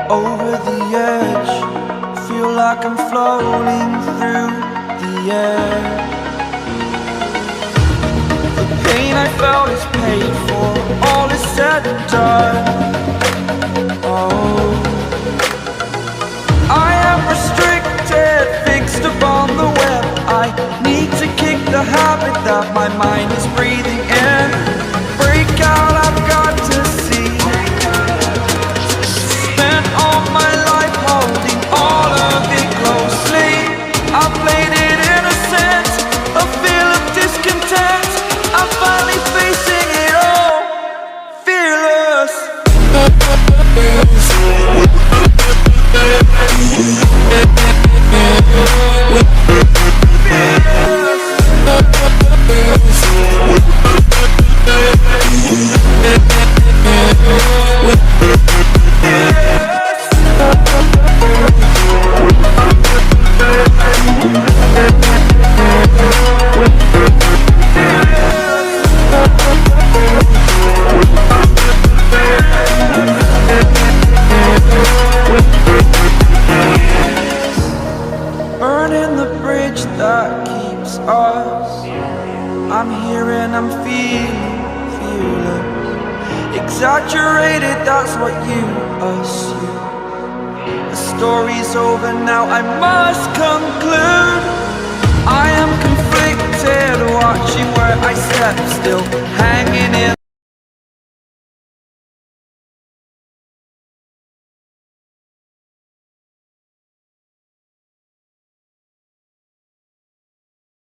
Over the edge, feel like I'm floating through the air. The pain I felt is paid for, all is said and done. Oh, I am restricted, fixed upon the web. I need to kick the habit that my mind is breathing in. Break out, I've got to see. Spent all my life holding all of it closely. I played it innocent, a feel of discontent. I'm finally facing it all, fearless. Burning the bridge that keeps us. I'm here and I'm feeling fearless. Exaggerated, that's what you assume. The story's over now, I must conclude. I am conflicted, watching where I step still, hanging in